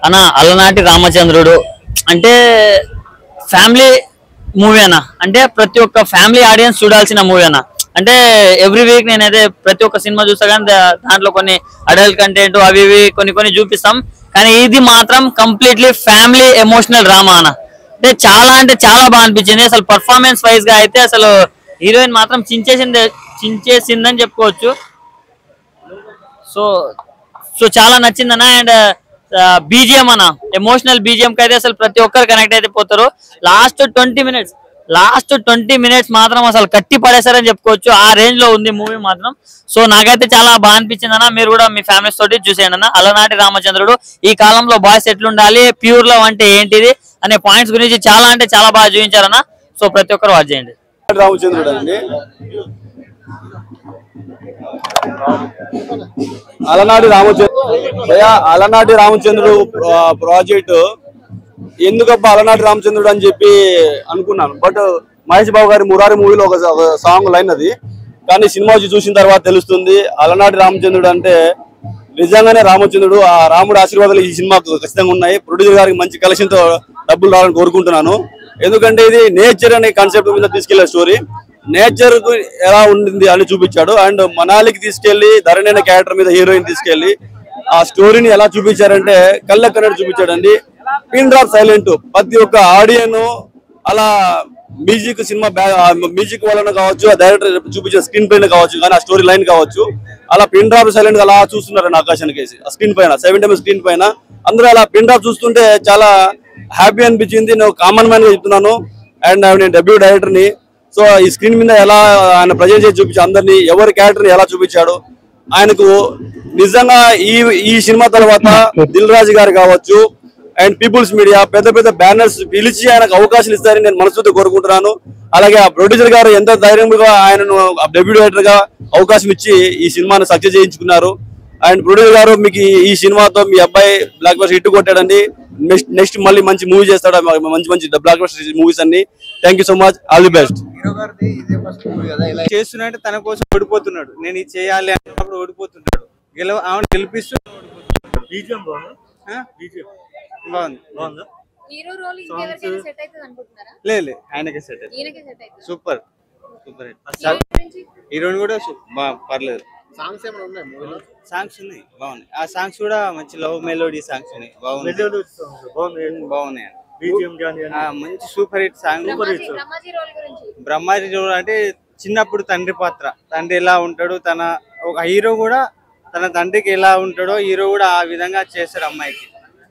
అన్న అలనాటి రామచంద్రుడు అంటే ఫ్యామిలీ మూవీ అన్న. అంటే ప్రతి ఒక్క ఫ్యామిలీ ఆడియన్స్ చూడాల్సిన మూవీ అన్న. అంటే ఎవ్రీ వీక్ నేనైతే ప్రతి ఒక్క సినిమా చూస్తా కానీ దాంట్లో కొన్ని అడల్ట్ కంటెంట్ అవి ఇవి కొన్ని చూపిస్తాం. కానీ ఇది మాత్రం కంప్లీట్లీ ఫ్యామిలీ ఎమోషనల్ డ్రామా అన్న. అంటే చాలా బాగా అనిపించింది. అసలు పర్ఫార్మెన్స్ వైజ్ గా అయితే అసలు హీరోయిన్ మాత్రం చించేసిందని చెప్పుకోవచ్చు. సో చాలా నచ్చిందన్న. అండ్ బీజిఎం అన్న, ఎమోషనల్ బీజిఎం కి అయితే అసలు ప్రతి ఒక్కరు కనెక్ట్ అయితే పోతారు. లాస్ట్ 20 మినిట్స్ మాత్రం అసలు కట్టి పడేశారని చెప్పుకోవచ్చు. ఆ రేంజ్ లో ఉంది మూవీ మాత్రం. సో నాకైతే చాలా బాగా అనిపించింది అన్న. మీరు కూడా మీ ఫ్యామిలీస్ తోటి చూసేయండి అన్న. అలనాటి రామచంద్రుడు. ఈ కాలంలో బాయ్స్ ఎట్లుండాలి, ప్యూర్ లవ్ అంటే ఏంటిది అనే పాయింట్స్ గురించి చాలా బాగా చూపించారన్న. సో ప్రతి ఒక్కరు వాచ్ చేయండి. రామచంద్రుడు అండి, అలనాటి రామచంద్రుడు ప్రాజెక్టు ఎందుకబ్బా అలనాటి రామచంద్రుడు అని చెప్పి అనుకున్నాను. బట్ మహేష్ బాబు గారి మురారి మూవీలో ఒక సాంగ్ లైన్ అది. కానీ సినిమా చూసిన తర్వాత తెలుస్తుంది అలనాటి రామచంద్రుడు అంటే నిజంగానే రామచంద్రుడు. ఆ రాముడు ఆశీర్వాదాలు ఈ సినిమాకు ఖచ్చితంగా ఉన్నాయి. ప్రొడ్యూసర్ గారికి మంచి కలెక్షన్ తో డబ్బులు రావాలని కోరుకుంటున్నాను. ఎందుకంటే ఇది నేచర్ అనే కాన్సెప్ట్ మీద తీసుకెళ్లే స్టోరీ. నేచర్ కు ఎలా ఉంటుంది అని చూపించాడు. అండ్ మనాలికి తీసుకెళ్లి ధరణి అనే క్యారెక్టర్ మీద హీరోయిన్ తీసుకెళ్లి ఆ స్టోరీని ఎలా చూపించారంటే కళ్ళెక్కనట్టు చూపించాడండి. Pin drop silent. ప్రతి ఒక్క ఆడియన్ అలా మ్యూజిక్ వలన కావచ్చు, ఆ డైరెక్టర్ చూపించిన స్క్రీన్ పైన కావచ్చు, కానీ ఆ స్టోరీ లైన్ కావచ్చు, అలా పిన్ డ్రాప్ సైలెంట్ అలా చూస్తున్నారండి ఆకాశానికి ఆ స్క్రీన్ పైన 7 స్క్రీన్ పైన. అందరూ అలా పిన్ డ్రాప్ చూస్తుంటే చాలా హ్యాపీ అనిపించింది. నేను కామన్ మ్యాన్ గా చెప్తున్నాను. అండ్ నేను డెబ్యూ డైరెక్టర్ ని. సో ఈ స్క్రీన్ మీద ఎలా ఆయన ప్రజెంట్ చేసి చూపించి అందరినీ ఎవరి క్యారెక్టర్ ని ఎలా చూపించాడు. ఆయనకు నిజంగా ఈ సినిమా తర్వాత దిల్ రాజు గారు కావచ్చు అండ్ పీపుల్స్ మీడియా పెద్ద బ్యానర్స్ పిలిచి ఆయనకు అవకాశం ఇస్తారని నేను మనస్ఫూర్తిగా కోరుకుంటున్నాను. అలాగే ఆ ప్రొడ్యూసర్ గారు ఎంత ధైర్యంగా ఆయనను డెబ్యూ డైరెక్టర్ గా అవకాశం ఇచ్చి ఈ సినిమాను సక్సెస్ చేయించుకున్నారు. అండ్ ప్రొడ్యూసర్ గారు మీకు ఈ సినిమాతో మీ అబ్బాయి బ్లాక్ బస్టర్ హిట్ కొట్టాడండి. నెక్స్ట్ మళ్ళీ మంచి మూవీ చేస్తాడు, మంచి బ్లాక్ బస్టర్ మూవీస్ అన్ని. Thank you so much, all the best. చేస్తున్నట్టు తన కోసం ఓడిపోతున్నాడు. నేను ఇది చేయాలి అన్నప్పుడు ఓడిపోతున్నాడు. గెలిపిస్తూ లేదు ఆయనకే సెట్ అవుతుంది. సూపర్ హీరోయిన్ కూడా పర్లేదు. సాంగ్స్ ఉన్నాయి బాగున్నాయి. ఆ సాంగ్స్ కూడా మంచి లవ్ మెలోడీ సాంగ్స్ ఉన్నాయి, బాగున్నాయి. మంచి super hit song. Brahmaji role అంటే చిన్నప్పుడు తండ్రి పాత్ర, తండ్రి ఎలా ఉంటాడు, తన ఒక హీరో కూడా తన తండ్రికి ఎలా ఉంటాడో హీరో కూడా ఆ విధంగా చేస్తాడు. అమ్మాయికి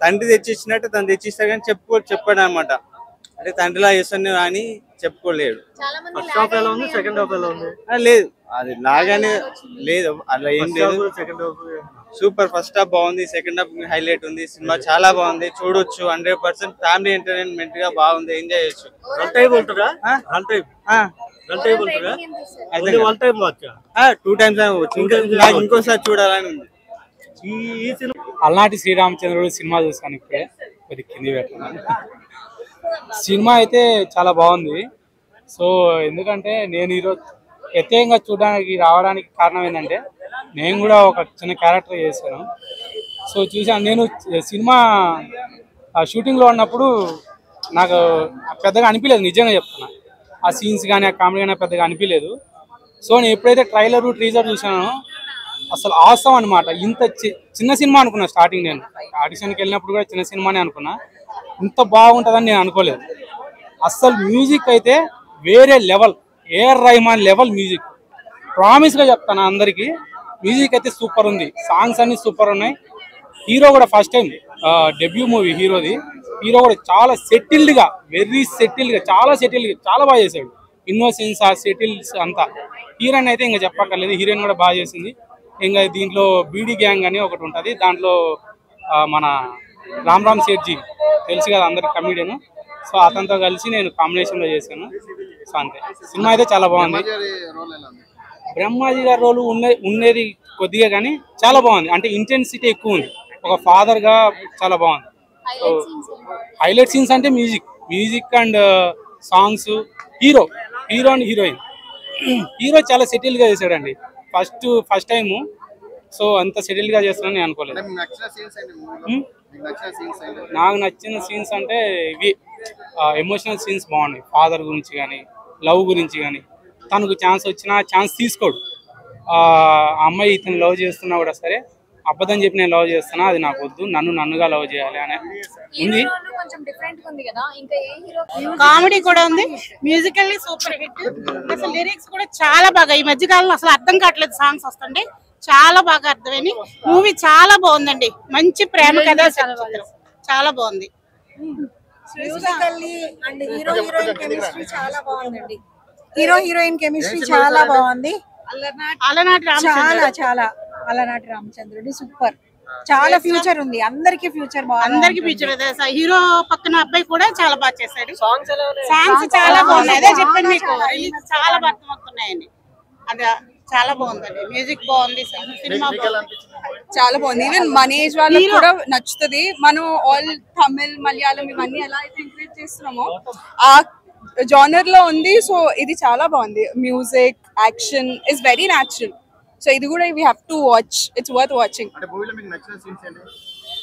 తండ్రి తెచ్చిచ్చినట్టు తను తెచ్చిస్తాడు కానీ చెప్పాడు అనమాట. అంటే తండ్రిలా చేస్తాను అని చెప్పుకోలేడు. లేదు అది లాగానే లేదు, అలా ఏం లేదు. సూపర్. ఫస్ట్ హాఫ్ బాగుంది, సెకండ్ హాఫ్ హైలైట్ ఉంది. సినిమా చాలా బాగుంది, చూడొచ్చు. 100% ఫ్యామిలీ ఎంటర్టైన్మెంట్ గా బాగుంది, ఎంజాయ్ చేయొచ్చు. 2 times ఇంకోసారి చూడాలని ఉంది. అలనాటి శ్రీరామచంద్రుడు సినిమా చూసాను ఇప్పుడే, కొద్ది కింది పెట్టాను. సినిమా అయితే చాలా బాగుంది. సో ఎందుకంటే నేను ఈరోజు ప్రత్యేకంగా చూడడానికి రావడానికి కారణం ఏంటంటే నేను కూడా ఒక చిన్న క్యారెక్టర్ చేశాను. సో చూసాను. నేను సినిమా షూటింగ్లో ఉన్నప్పుడు నాకు పెద్దగా అనిపించలేదు, నిజంగా చెప్తున్నా. ఆ సీన్స్ కానీ ఆ కామెడీ కానీ పెద్దగా అనిపించలేదు. సో నేను ఎప్పుడైతే ట్రైలర్ టీజర్ చూసానో అసలు ఆసం అనమాట. ఇంత చిన్న సినిమా అనుకున్నా స్టార్టింగ్. నేను ఆడిషన్కి వెళ్ళినప్పుడు కూడా చిన్న సినిమానే అనుకున్నా, ఇంత బాగుంటుందని నేను అనుకోలేదు. అస్సలు మ్యూజిక్ అయితే వేరే level, AR Rahman level music. ప్రామిస్గా చెప్తాను అందరికీ, మ్యూజిక్ అయితే సూపర్ ఉంది. సాంగ్స్ అన్ని సూపర్ ఉన్నాయి. హీరో కూడా ఫస్ట్ టైం డెబ్యూ మూవీ హీరోది. హీరో కూడా చాలా సెటిల్డ్గా, వెరీ సెటిల్డ్గా, చాలా బాగా చేశాడు. ఇన్నోసెన్స్, ఆ సెటిల్స్ అంతా. హీరోయిన్ అయితే ఇంకా చెప్పక్కర్లేదు, హీరోయిన్ కూడా బాగా చేసింది. ఇంకా దీంట్లో బీడీ గ్యాంగ్ అని ఒకటి ఉంటుంది, దాంట్లో మన రామ్ సేఠ్జీ తెలుసు కదా అందరికి, కమిడియన్. సో అతనితో కలిసి నేను కాంబినేషన్లో చేశాను. సో అంతే. సినిమా అయితే చాలా బాగుంది. బ్రహ్మాజీ గారి రోలు ఉండేది కొద్దిగా కానీ చాలా బాగుంది. అంటే ఇంటెన్సిటీ ఎక్కువ ఉంది. ఒక ఫాదర్గా చాలా బాగుంది. సో హైలైట్ సీన్స్ అంటే music and songs, hero and heroine. Hero చాలా సెటిల్గా చేశాడండి. ఫస్ట్ టైము సో అంత సెటిల్ గా చేస్తానని నేను అనుకోలేదు. నాకు నచ్చిన సీన్స్ అంటే ఇవి ఎమోషనల్ సీన్స్ బాగున్నాయి. ఫాదర్ గురించి కానీ, లవ్ గురించి కానీ, తనకు ఛాన్స్ వచ్చినా ఛాన్స్ తీసుకోడు. ఆ అమ్మాయి ఇతను లవ్ చేస్తున్నా కూడా సరే, అబద్ధం చెప్పి నేను లవ్ చేస్తున్నా, అది నాకు వద్దు, నన్నుగా లవ్ చేయాలి అనే ఉంది. కామెడీ కూడా ఉంది, మ్యూజికల్లీ సూపర్ హిట్. అసలు లిరిక్స్ కూడా చాలా బాగా, ఈ మధ్య కాలంలో అసలు అర్థం కావట్లేదు సాంగ్స్ వస్తుండే, చాలా బాగా అర్థమైంది. మూవీ చాలా బాగుందండి, మంచి ప్రేమ కథ, చాలా బాగుంది. హీరో హీరోయిన్ కెమిస్ట్రీ చాలా బాగుందండి. హీరో హీరోయిన్ కెమిస్ట్రీ చాలా బాగుంది. అలనాటి రామచంద్రుడు సూపర్, చాలా ఫ్యూచర్ ఉంది, అందరికి ఫ్యూచర్ బాగుంది, అందరికి ఫ్యూచర్. హీరో పక్కన అబ్బాయి కూడా చాలా బాగా చేశాడు. సాంగ్స్ చాలా బాగున్నాయి, అదే చెప్పండి మీకు, చాలా అర్థమవుతున్నాయండి. అది చాలా బాగుందండి, మ్యూజిక్ బాగుంది, సినిమా చాలా బాగుంది. ఈవెన్ మన ఏజ్ వాళ్ళకి కూడా నచ్చుతుంది. మనం ఆల్ తమిళ్, మలయాళం ఇవన్నీ ఎలా అయితే ఎంకరేజ్ చేస్తున్నామో ఆ జానర్ లో ఉంది. సో ఇది చాలా బాగుంది. Music, action is very natural. So ఇది కూడా we have to watch, it's worth watching.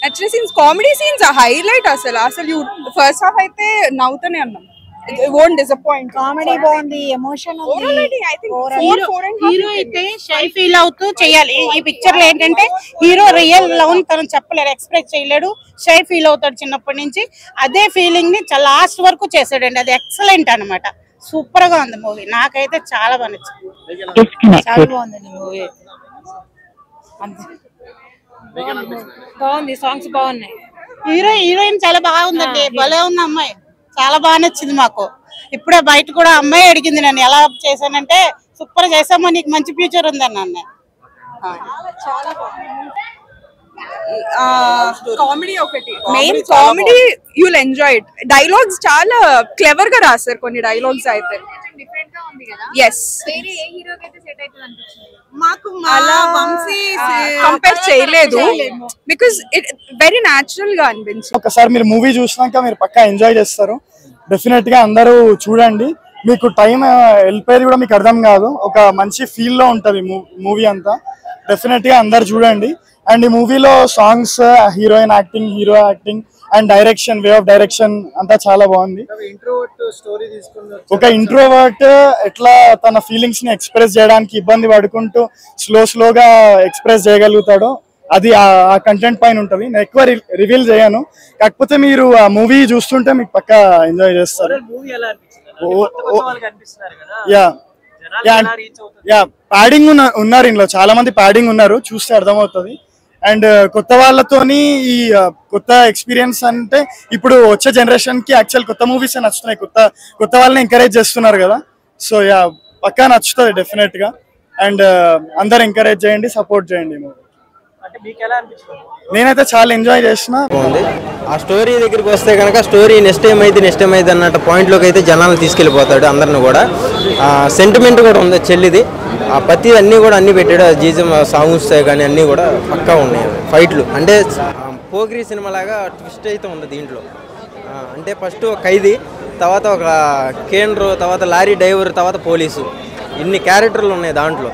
నచ్చిన సీన్స్, కామెడీ సీన్స్ హైలైట్. అసలు ఫస్ట్ హాఫ్ అయితే నవ్వుతూనే ఉన్నాం. It won't disappoint. కామెడీ బాగుంది, ఎమోషన్ ఉంది. హీరో అయితే షై ఫీల్ అవుతూ చేయాలి. ఈ పిక్చర్ లో ఏంటంటే హీరో రియల్ లవ్ తను చెప్పలేడు, ఎక్స్ప్రెస్ చేయలేడు, షై ఫీల్ అవుతాడు చిన్నప్పటి నుంచి. అదే ఫీలింగ్ ని లాస్ట్ వరకు చేసాడండి, అది ఎక్సలెంట్ అన్నమాట. సూపర్ గా ఉంది మూవీ, నాకైతే చాలా బాగా నచ్చింది. చాలా బాగుందండి మూవీ, బాగుంది, సాంగ్స్ బాగున్నాయి. హీరోయిన్ చాలా బాగుందండి, భలే ఉంది అమ్మాయి, చాలా బాగా నచ్చింది మాకు. ఇప్పుడే బయట కూడా అమ్మాయి అడిగింది నన్ను, ఎలా చేశానంటే సూపర్ చేసామో, నీకు మంచి ఫ్యూచర్ ఉందని అన్న. కామెడీ ఒకటి main, comedy you'll enjoy it. Dialogues చాలా క్లెవర్ గా రాశారు కొన్ని డైలాగ్స్ అయితే. ఎస్, మాకు అలా వంశీ కంపేర్ చేయలేదు, బికాస్ ఇట్ వెరీ న్యాచురల్ గా అనిపించింది. ఒకసారి మీరు మూవీ చూసినాక మీరు పక్కా ఎంజాయ్ చేస్తారు. డెఫినెట్ గా అందరూ చూడండి, మీకు టైం వెళ్ళిపోయేది కూడా మీకు అర్థం కాదు, ఒక మంచి ఫీల్ లో ఉంటది మూవీ అంతా. డెఫినెట్ గా అందరు చూడండి. అండ్ ఈ మూవీలో songs, heroine acting, hero acting and direction, way of direction అంతా చాలా బాగుంది. ఒక ఇంట్రోవర్ట్ ఎట్లా తన ఫీలింగ్స్ ని ఎక్స్ప్రెస్ చేయడానికి ఇబ్బంది పడుకుంటూ స్లోగా ఎక్స్ప్రెస్ చేయగలుగుతాడో అది ఆ కంటెంట్ పైన ఉంటది. నేను ఎక్కువ రివీల్ చేయను, కాకపోతే మీరు ఆ మూవీ చూస్తుంటే మీకు పక్కా ఎంజాయ్ చేస్తారు. ప్యాడింగ్ ఉన్నారు ఇంట్లో, చాలా మంది ప్యాడింగ్ ఉన్నారు, చూస్తే అర్థమవుతుంది. అండ్ కొత్త వాళ్ళతోని ఈ కొత్త ఎక్స్పీరియన్స్ అంటే ఇప్పుడు వచ్చే జనరేషన్ కి యాక్చువల్ కొత్త మూవీస్ నచ్చుతున్నాయి, కొత్త వాళ్ళని ఎంకరేజ్ చేస్తున్నారు కదా. సో పక్కా నచ్చుతుంది డెఫినెట్ గా. అండ్ అందరు ఎంకరేజ్ చేయండి, సపోర్ట్ చేయండి. నేనైతే చాలా ఎంజాయ్ చేసిన. ఆ స్టోరీ దగ్గరికి వస్తే కనుక స్టోరీ నెక్స్ట్ టైం అయితే అన్నట్టు పాయింట్లోకి అయితే జనాలను తీసుకెళ్ళిపోతాడు అందరిని కూడా. సెంటిమెంట్ కూడా ఉంది చెల్లిది, ఆ ప్రతి అన్నీ కూడా అన్ని పెట్టాడు. జీజం సాంగ్స్ కానీ అన్నీ కూడా పక్కా ఉన్నాయి. ఫైట్లు అంటే పోగ్రీ సినిమా లాగా ట్విస్ట్ అయితే ఉంది దీంట్లో. అంటే ఫస్ట్ ఒక ఖైదీ, తర్వాత ఒక కేంద్ర, తర్వాత లారీ డ్రైవర్, తర్వాత పోలీసు, ఇన్ని క్యారెక్టర్లు ఉన్నాయి దాంట్లో.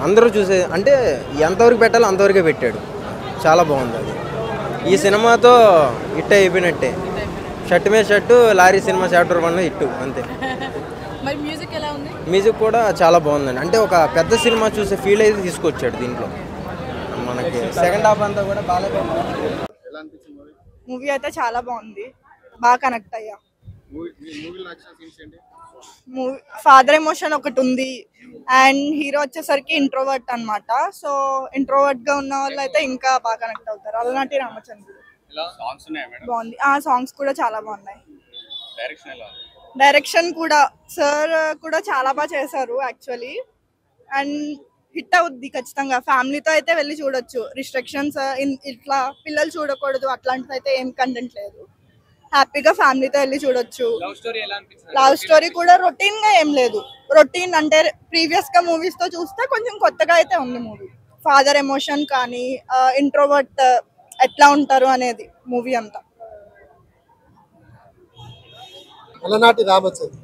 అందరూ చూసే అంటే ఎంతవరకు పెట్టాలో అంతవరకే పెట్టాడు, చాలా బాగుంది అది. ఈ సినిమాతో హిట్ అయిపోయినట్టే. షర్ట్ మీద shirt, lorry cinema chapter 1 hit అంతే. మ్యూజిక్ కూడా చాలా బాగుందండి, అంటే ఒక పెద్ద సినిమా చూసే ఫీల్ అయితే తీసుకొచ్చాడు దీంట్లో మనకి. సెకండ్ హాఫ్ అంతా కూడా బాగా. మూవీ అయితే చాలా బాగుంది, బాగా కనెక్ట్ అయ్యా. ఫాదర్ ఎమోషన్ ఒకటి ఉంది, అండ్ హీరో వచ్చేసరికి ఇంట్రోవర్ట్ అన్నమాట. సో ఇంట్రోవర్ట్ గా ఉన్న వాళ్ళు అయితే ఇంకా బాగా కనెక్ట్ అవుతారు. అలనాటి రామచంద్రుడు బాగుంది, ఆ సాంగ్స్ కూడా చాలా బాగున్నాయి. డైరెక్షన్ కూడా సార్ కూడా చాలా బాగా చేశారు యాక్చువల్లీ. అండ్ హిట్ అవుద్ది ఖచ్చితంగా, ఫ్యామిలీతో అయితే వెళ్ళి చూడొచ్చు. రిస్ట్రిక్షన్స్ ఇట్లా పిల్లలు చూడకూడదు అట్లాంటిది అయితే ఏం కంటెంట్ లేదు, హ్యాపీగా ఫ్యామిలీతో వెళ్ళి చూడొచ్చు. లవ్ స్టోరీ కూడా రొటీన్ గా ఏం లేదు, రొటీన్ అంటే ప్రీవియస్ గా మూవీస్ తో చూస్తే కొంచెం కొత్తగా అయితే ఉంది మూవీ. ఫాదర్ ఎమోషన్ కానీ ఇంట్రోవర్ట్ ఎట్లా ఉంటారు అనేది మూవీ అంతా. అలనాటి రామచంద్ర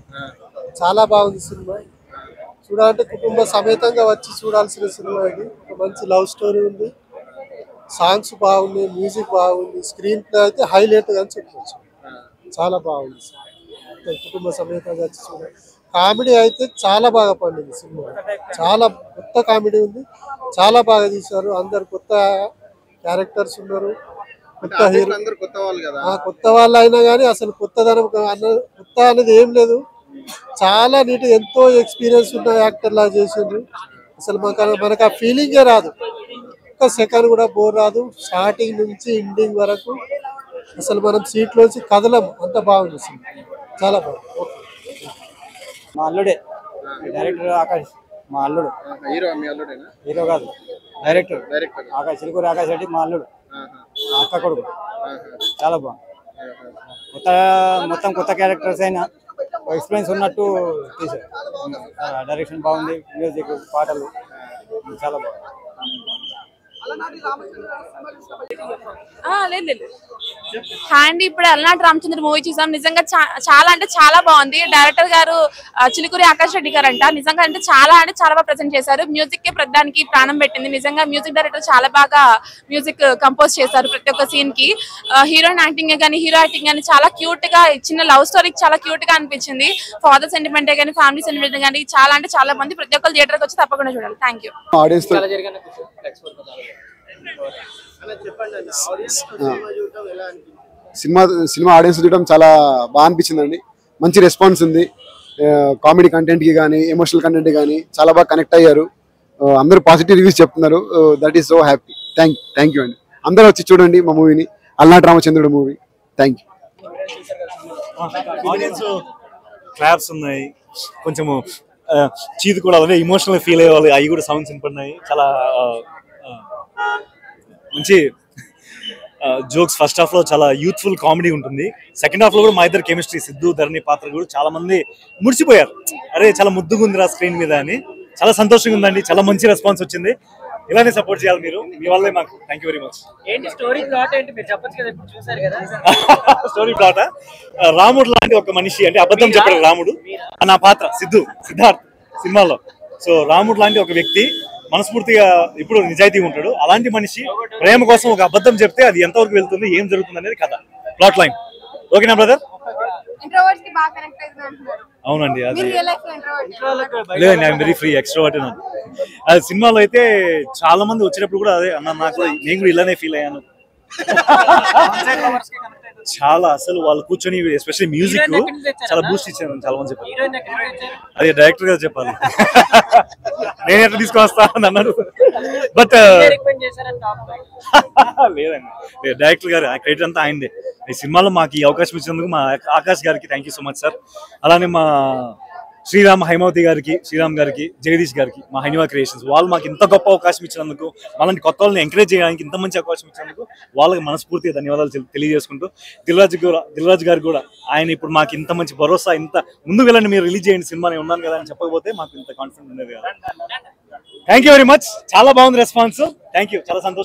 చాలా బాగుంది సినిమా, చూడాలంటే కుటుంబ సమేతంగా వచ్చి చూడాల్సిన సినిమా ఇది. ఒక మంచి లవ్ స్టోరీ ఉంది, సాంగ్స్ బాగున్నాయి, మ్యూజిక్ బాగుంది, స్క్రీన్ ప్లే అయితే హైలైట్ అని చెప్పవచ్చు. చాలా బాగుంది కుటుంబ సమేతంగా వచ్చి చూడాలి. కామెడీ అయితే చాలా బాగా పండింది సినిమా, చాలా కొత్త కామెడీ ఉంది, చాలా బాగా తీశారు. అందరు కొత్త క్యారెక్టర్స్ ఉన్నారు, కొత్త హీరో, కొత్త వాళ్ళు అయినా కానీ అసలు కొత్తదనం కొత్త అనేది ఏం లేదు. చాలా నీట్, ఎంతో ఎక్స్పీరియన్స్ ఉన్న యాక్టర్ లా చేసిండ్రు. అసలు మనకు ఆ ఫీలింగే రాదు, ఒక్క సెకండ్ కూడా బోర్ రాదు. స్టార్టింగ్ నుంచి ఎండింగ్ వరకు అసలు మనం సీట్లోంచి కదలం, అంత బాగుంది సినిమా, చాలా బాగుంది. మా అల్లుడే డైరెక్టర్ ఆకాష్, మా అల్లుడు. హీరో కాదు, డైరెక్టర్ ఆకాష్, చిలుకూరి ఆకాష్ రెడ్డి మా అల్లుడు, మా అక్క కొడుకు. చాలా బాగుంది, మొత్తం కొత్త క్యారెక్టర్స్ అయినా ఎక్స్పీరియన్స్ ఉన్నట్టు తీశారు. డైరెక్షన్ బాగుంది, మ్యూజిక్, పాటలు చాలా బాగుంది. లేదు హ్యాండీ ఇప్పుడు అలనాటి రామచంద్ర మూవీ చూసాం. నిజంగా చాలా అంటే చాలా బాగుంది. డైరెక్టర్ గారు చిలుకూరి ఆకాష్ రెడ్డి గారు అంట. నిజంగా అంటే చాలా బాగా ప్రెజెంట్ చేశారు. మ్యూజిక్ కే ప్రధానికి ప్రాణం పెట్టింది. నిజంగా మ్యూజిక్ డైరెక్టర్ చాలా బాగా మ్యూజిక్ కంపోజ్ చేశారు ప్రతి ఒక్క సీన్ కి. హీరోయిన్ యాక్టింగ్ గానీ, హీరో యాక్టింగ్ గానీ చాలా క్యూట్ గా, చిన్న లవ్ స్టోరీకి చాలా క్యూట్ గా అనిపించింది. ఫాదర్ సెంటిమెంట్ గానీ, ఫ్యామిలీ సెంటిమెంట్ గానీ చాలా అంటే చాలా మంది ప్రతి ఒక్కరు థియేటర్ కి వచ్చి తప్పకుండా చూడాలి. Thank you. సినిమా ఆడియన్స్ చూడడం చాలా బాగా అనిపించిందండి. మంచి రెస్పాన్స్ ఉంది. కామెడీ కంటెంట్ కి కానీ, ఎమోషనల్ కంటెంట్ కానీ చాలా బాగా కనెక్ట్ అయ్యారు. అందరూ పాజిటివ్ రివ్యూస్ చెప్తున్నారు. That is so happy. Thank you అండి. అందరూ వచ్చి చూడండి మా మూవీని, అలనాటి రామచంద్రుడు movie. Thank you. Audience claps ఉన్నాయి, కొంచెము చీది కూడా అదే ఎమోషనల్ ఫీల్ అయ్యేవాళ్ళు, అవి కూడా సౌండ్స్ వినపడినాయి. చాలా మంచి జోక్స్. ఫస్ట్ హాఫ్ లో చాలా యూత్ఫుల్ కామెడీ ఉంటుంది. సెకండ్ హాఫ్ లో కూడా మా ఇద్దరు కెమిస్ట్రీ, సిద్ధు ధరణి పాత్ర కూడా చాలా మంది ముడిచిపోయారు. అరే చాలా ముద్దుగా ఉందిరా స్క్రీన్ మీద అని. చాలా సంతోషంగా ఉందండి. చాలా మంచి రెస్పాన్స్ వచ్చింది. ఇలానే సపోర్ట్ చేయాలి మీరు, మీ వల్లే మాకు. Thank you very much. Story plot ఏంటి మీరు చెప్పొచ్చు కదా, ఇప్పుడు చూసారు కదా. స్టోరీ ప్లాట్ రాముడు లాంటి ఒక మనిషి, అంటే అబద్ధం చెప్పాడు రాముడు, నా పాత్ర సిద్ధార్థ్ సినిమాలో. సో రాముడు లాంటి ఒక వ్యక్తి మనస్ఫూర్తిగా ఇప్పుడు నిజాయితీగా ఉంటాడు. అలాంటి మనిషి ప్రేమ కోసం ఒక అబద్ధం చెప్తే అది ఎంతవరకు వెళ్తుంది, ఏం జరుగుతుంది అనేది కథ, ప్లాట్ లైన్. ఓకేనా బ్రదర్? అవునండి, అది లేదండి, ఐఎమ్ వెరీ ఫ్రీ ఎక్స్ట్రోవర్ట్. అది సినిమాలో అయితే చాలా మంది వచ్చినప్పుడు కూడా అదే అన్న, నాకు నేను కూడా ఇలానే ఫీల్ అయ్యాను. చాలా అసలు వాళ్ళు కూర్చొని ఎస్పెషల్లీ మ్యూజిక్ చాలా బూస్ట్ ఇచ్చాను చాలా మంది చెప్పారు. అదే డైరెక్టర్ గారు చెప్పాలి, నేను ఎట్లా తీసుకొని వస్తా అని అన్నారు. బట్ లేదండి, డైరెక్టర్ గారు క్రెడిట్ అంతా ఆయనదే. ఈ సినిమాలో మాకు ఈ అవకాశం ఇచ్చినందుకు మా ఆకాష్ గారికి thank you so much sir. అలానే మా హైమావతి గారికి, శ్రీరామ్ గారికి, జగదీష్ గారికి, మా హైనివా క్రియేషన్స్, వాళ్ళు మాకు ఇంత గొప్ప అవకాశం ఇచ్చినందుకు, వాళ్ళని కొత్త వాళ్ళని ఎంకరేజ్ చేయడానికి ఇంత మంచి అవకాశం ఇచ్చినందుకు వాళ్ళకి మనస్ఫూర్తిగా ధన్యవాదాలు తెలియజేసుకుంటూ, దిల్రాజు గారు కూడా ఆయన ఇప్పుడు మాకు ఇంత మంచి భరోసా, ఇంత ముందుకు వెళ్ళండి మీరు రిలీజ్ చేయండి సినిమా, నేను ఉన్నాను కదా అని చెప్పకపోతే మాకు ఇంత కాన్ఫిడెంట్ ఉండేది కదా. Thank you very much. చాలా బాగుంది రెస్పాన్స్. థ్యాంక్ యూ, చాలా సంతోషం.